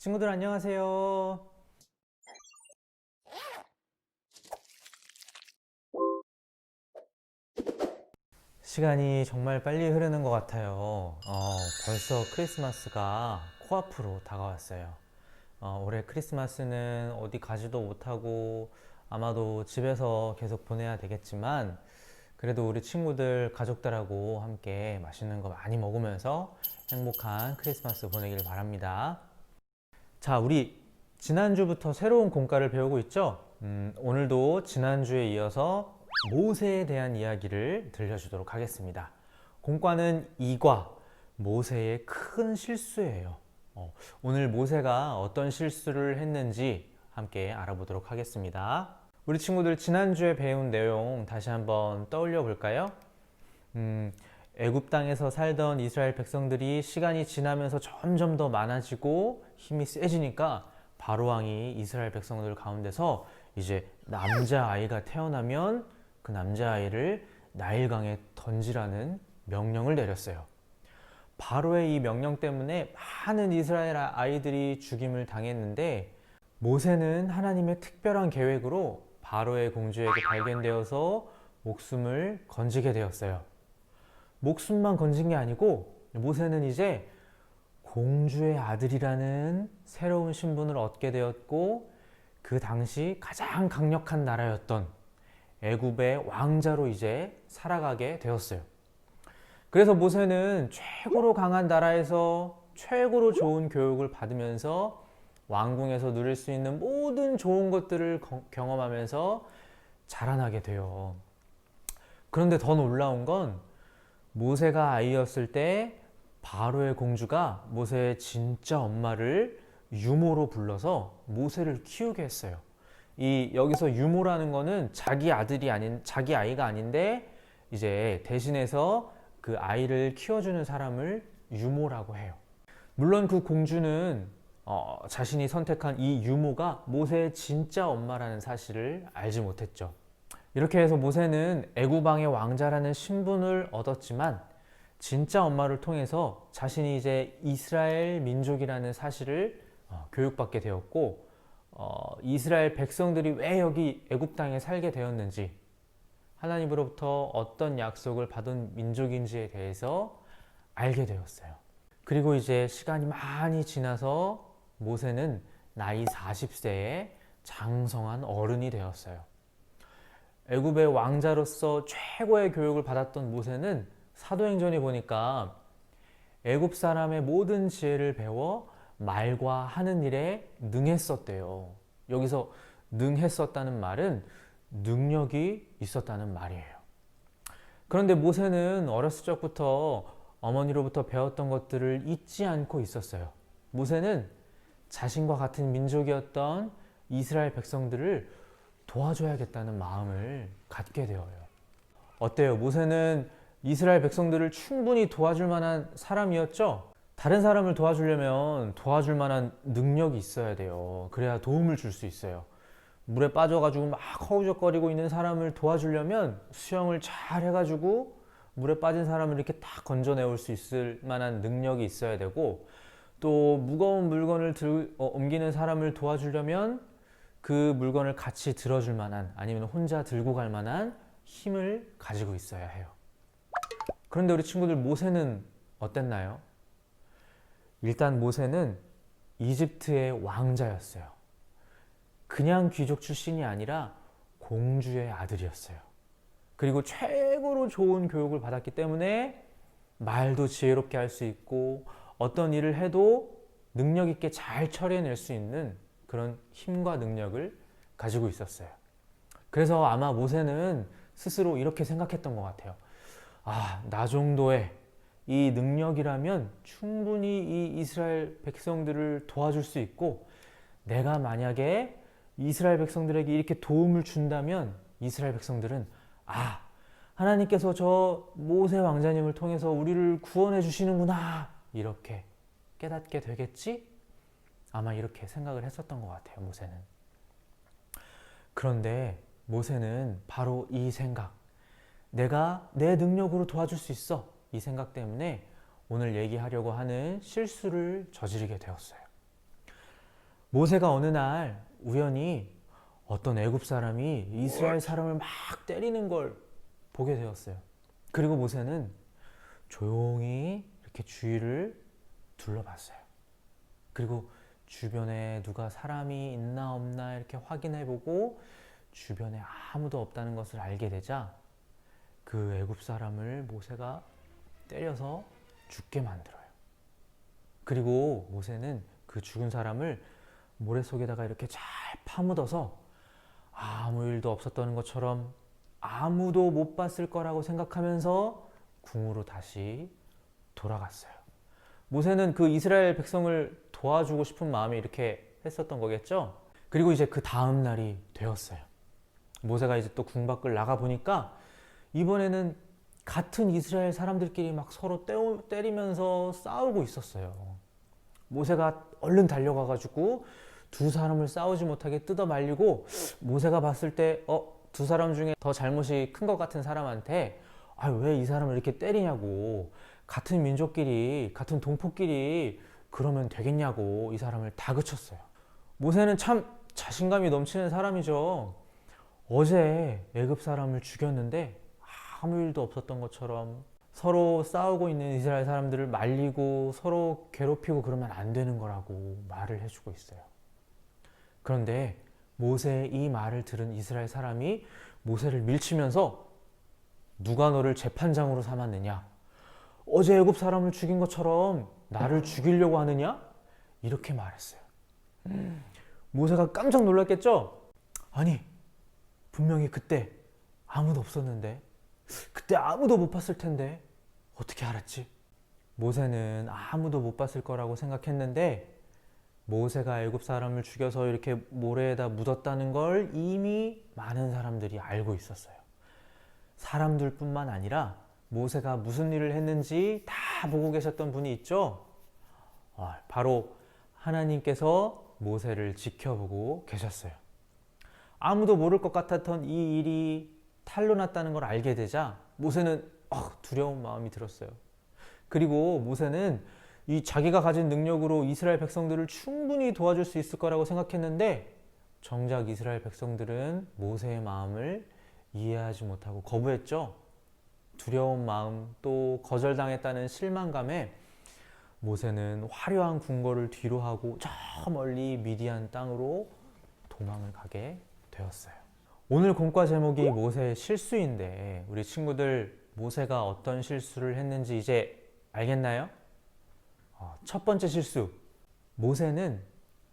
친구들 안녕하세요. 시간이 정말 빨리 흐르는 것 같아요. 벌써 크리스마스가 코앞으로 다가왔어요. 올해 크리스마스는 어디 가지도 못하고 아마도 집에서 계속 보내야 되겠지만 그래도 우리 친구들, 가족들하고 함께 맛있는 거 많이 먹으면서 행복한 크리스마스 보내길 바랍니다. 자, 우리 지난주부터 새로운 공과를 배우고 있죠? 오늘도 지난주에 이어서 모세에 대한 이야기를 들려주도록 하겠습니다. 공과는 이과 모세의 큰 실수예요. 오늘 모세가 어떤 실수를 했는지 함께 알아보도록 하겠습니다. 우리 친구들 지난주에 배운 내용 다시 한번 떠올려 볼까요? 애굽 땅에서 살던 이스라엘 백성들이 시간이 지나면서 점점 더 많아지고 힘이 세지니까 바로 왕이 이스라엘 백성들 가운데서 이제 남자아이가 태어나면 그 남자아이를 나일강에 던지라는 명령을 내렸어요. 바로의 이 명령 때문에 많은 이스라엘 아이들이 죽임을 당했는데 모세는 하나님의 특별한 계획으로 바로의 공주에게 발견되어서 목숨을 건지게 되었어요. 목숨만 건진 게 아니고 모세는 이제 공주의 아들이라는 새로운 신분을 얻게 되었고 그 당시 가장 강력한 나라였던 애굽의 왕자로 이제 살아가게 되었어요. 그래서 모세는 최고로 강한 나라에서 최고로 좋은 교육을 받으면서 왕궁에서 누릴 수 있는 모든 좋은 것들을 경험하면서 자라나게 돼요. 그런데 더 놀라운 건 모세가 아이였을 때 바로의 공주가 모세의 진짜 엄마를 유모로 불러서 모세를 키우게 했어요. 여기서 유모라는 거는 자기 아들이 아닌 자기 아이가 아닌데 이제 대신해서 그 아이를 키워주는 사람을 유모라고 해요. 물론 그 공주는 자신이 선택한 이 유모가 모세의 진짜 엄마라는 사실을 알지 못했죠. 이렇게 해서 모세는 애굽왕의 왕자라는 신분을 얻었지만 진짜 엄마를 통해서 자신이 이제 이스라엘 민족이라는 사실을 교육받게 되었고 이스라엘 백성들이 왜 여기 애굽 땅에 살게 되었는지 하나님으로부터 어떤 약속을 받은 민족인지에 대해서 알게 되었어요. 그리고 이제 시간이 많이 지나서 모세는 나이 40세에 장성한 어른이 되었어요. 애굽의 왕자로서 최고의 교육을 받았던 모세는 사도행전에 보니까 애굽 사람의 모든 지혜를 배워 말과 하는 일에 능했었대요. 여기서 능했었다는 말은 능력이 있었다는 말이에요. 그런데 모세는 어렸을 적부터 어머니로부터 배웠던 것들을 잊지 않고 있었어요. 모세는 자신과 같은 민족이었던 이스라엘 백성들을 도와줘야겠다는 마음을 갖게 되어요. 어때요? 모세는 이스라엘 백성들을 충분히 도와줄 만한 사람이었죠? 다른 사람을 도와주려면 도와줄 만한 능력이 있어야 돼요. 그래야 도움을 줄 수 있어요. 물에 빠져가지고 막 허우적거리고 있는 사람을 도와주려면 수영을 잘 해가지고 물에 빠진 사람을 이렇게 딱 건져내올 수 있을 만한 능력이 있어야 되고 또 무거운 물건을 옮기는 사람을 도와주려면 그 물건을 같이 들어줄 만한 아니면 혼자 들고 갈 만한 힘을 가지고 있어야 해요. 그런데 우리 친구들 모세는 어땠나요? 일단 모세는 이집트의 왕자였어요. 그냥 귀족 출신이 아니라 공주의 아들이었어요. 그리고 최고로 좋은 교육을 받았기 때문에 말도 지혜롭게 할 수 있고 어떤 일을 해도 능력 있게 잘 처리해낼 수 있는 그런 힘과 능력을 가지고 있었어요. 그래서 아마 모세는 스스로 이렇게 생각했던 것 같아요. 나 정도의 이 능력이라면 충분히 이 이스라엘 백성들을 도와줄 수 있고 내가 만약에 이스라엘 백성들에게 이렇게 도움을 준다면 이스라엘 백성들은 하나님께서 저 모세 왕자님을 통해서 우리를 구원해 주시는구나 이렇게 깨닫게 되겠지? 아마 이렇게 생각을 했었던 것 같아요. 모세는. 그런데 모세는 바로 이 생각, 내가 내 능력으로 도와줄 수 있어 이 생각 때문에 오늘 얘기하려고 하는 실수를 저지르게 되었어요. 모세가 어느 날 우연히 어떤 애굽 사람이 이스라엘 사람을 막 때리는 걸 보게 되었어요. 그리고 모세는 조용히 이렇게 주위를 둘러봤어요. 그리고 주변에 누가 사람이 있나 없나 이렇게 확인해보고 주변에 아무도 없다는 것을 알게 되자 그 애굽 사람을 모세가 때려서 죽게 만들어요. 그리고 모세는 그 죽은 사람을 모래 속에다가 이렇게 잘 파묻어서 아무 일도 없었던 것처럼 아무도 못 봤을 거라고 생각하면서 궁으로 다시 돌아갔어요. 모세는 그 이스라엘 백성을 도와주고 싶은 마음에 이렇게 했었던 거겠죠? 그리고 이제 그 다음 날이 되었어요. 모세가 이제 또 궁 밖을 나가 보니까 이번에는 같은 이스라엘 사람들끼리 막 서로 때리면서 싸우고 있었어요. 모세가 얼른 달려가가지고 두 사람을 싸우지 못하게 뜯어 말리고 모세가 봤을 때 두 사람 중에 더 잘못이 큰 것 같은 사람한테 왜 이 사람을 이렇게 때리냐고, 같은 민족끼리 같은 동포끼리 그러면 되겠냐고 이 사람을 다그쳤어요. 모세는 참 자신감이 넘치는 사람이죠. 어제 애굽 사람을 죽였는데 아무 일도 없었던 것처럼 서로 싸우고 있는 이스라엘 사람들을 말리고 서로 괴롭히고 그러면 안 되는 거라고 말을 해주고 있어요. 그런데 모세의 이 말을 들은 이스라엘 사람이 모세를 밀치면서 누가 너를 재판장으로 삼았느냐? 어제 애굽 사람을 죽인 것처럼 나를 죽이려고 하느냐? 이렇게 말했어요. 모세가 깜짝 놀랐겠죠? 아니, 분명히 그때 아무도 없었는데, 그때 아무도 못 봤을 텐데 어떻게 알았지? 모세는 아무도 못 봤을 거라고 생각했는데 모세가 애굽 사람을 죽여서 이렇게 모래에다 묻었다는 걸 이미 많은 사람들이 알고 있었어요. 사람들뿐만 아니라 모세가 무슨 일을 했는지 다 보고 계셨던 분이 있죠? 바로 하나님께서 모세를 지켜보고 계셨어요. 아무도 모를 것 같았던 이 일이 탈로 났다는 걸 알게 되자 모세는 두려운 마음이 들었어요. 그리고 모세는 이 자기가 가진 능력으로 이스라엘 백성들을 충분히 도와줄 수 있을 거라고 생각했는데 정작 이스라엘 백성들은 모세의 마음을 이해하지 못하고 거부했죠. 두려운 마음 또 거절당했다는 실망감에 모세는 화려한 궁궐을 뒤로 하고 저 멀리 미디안 땅으로 도망을 가게 되었어요. 오늘 공과 제목이 모세의 실수인데 우리 친구들 모세가 어떤 실수를 했는지 이제 알겠나요? 첫 번째 실수, 모세는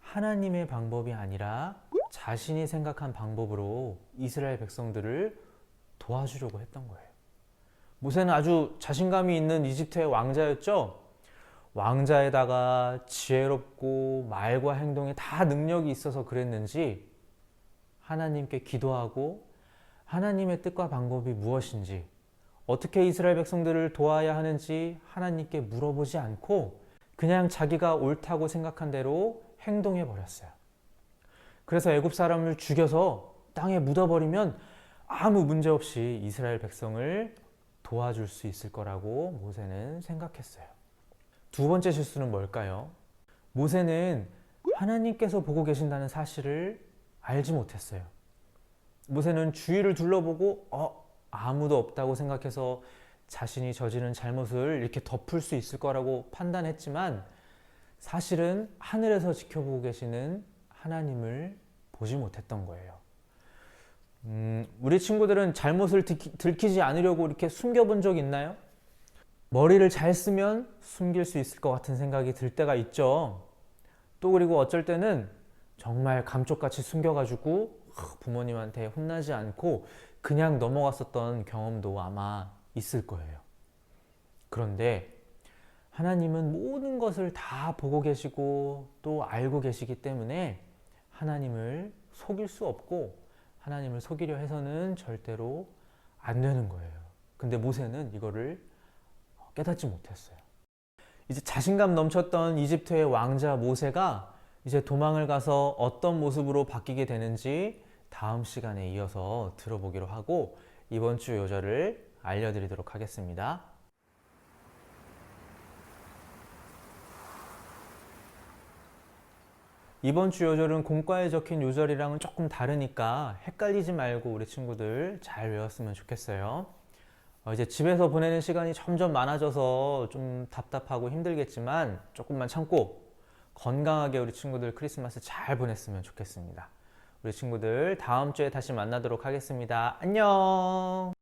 하나님의 방법이 아니라 자신이 생각한 방법으로 이스라엘 백성들을 도와주려고 했던 거예요. 모세는 아주 자신감이 있는 이집트의 왕자였죠. 왕자에다가 지혜롭고 말과 행동에 다 능력이 있어서 그랬는지 하나님께 기도하고 하나님의 뜻과 방법이 무엇인지, 어떻게 이스라엘 백성들을 도와야 하는지 하나님께 물어보지 않고 그냥 자기가 옳다고 생각한 대로 행동해 버렸어요. 그래서 애굽 사람을 죽여서 땅에 묻어버리면 아무 문제 없이 이스라엘 백성을 도와줄 수 있을 거라고 모세는 생각했어요. 두 번째 실수는 뭘까요? 모세는 하나님께서 보고 계신다는 사실을 알지 못했어요. 모세는 주위를 둘러보고 아무도 없다고 생각해서 자신이 저지른 잘못을 이렇게 덮을 수 있을 거라고 판단했지만 사실은 하늘에서 지켜보고 계시는 하나님을 보지 못했던 거예요. 우리 친구들은 잘못을 들키지 않으려고 이렇게 숨겨본 적 있나요? 머리를 잘 쓰면 숨길 수 있을 것 같은 생각이 들 때가 있죠. 또 그리고 어쩔 때는 정말 감쪽같이 숨겨가지고 부모님한테 혼나지 않고 그냥 넘어갔었던 경험도 아마 있을 거예요. 그런데 하나님은 모든 것을 다 보고 계시고 또 알고 계시기 때문에 하나님을 속일 수 없고 하나님을 속이려 해서는 절대로 안 되는 거예요. 근데 모세는 이거를 깨닫지 못했어요. 이제 자신감 넘쳤던 이집트의 왕자 모세가 이제 도망을 가서 어떤 모습으로 바뀌게 되는지 다음 시간에 이어서 들어보기로 하고 이번 주 요절을 알려드리도록 하겠습니다. 이번 주 요절은 공과에 적힌 요절이랑은 조금 다르니까 헷갈리지 말고 우리 친구들 잘 외웠으면 좋겠어요. 이제 집에서 보내는 시간이 점점 많아져서 좀 답답하고 힘들겠지만 조금만 참고 건강하게 우리 친구들 크리스마스 잘 보냈으면 좋겠습니다. 우리 친구들 다음 주에 다시 만나도록 하겠습니다. 안녕!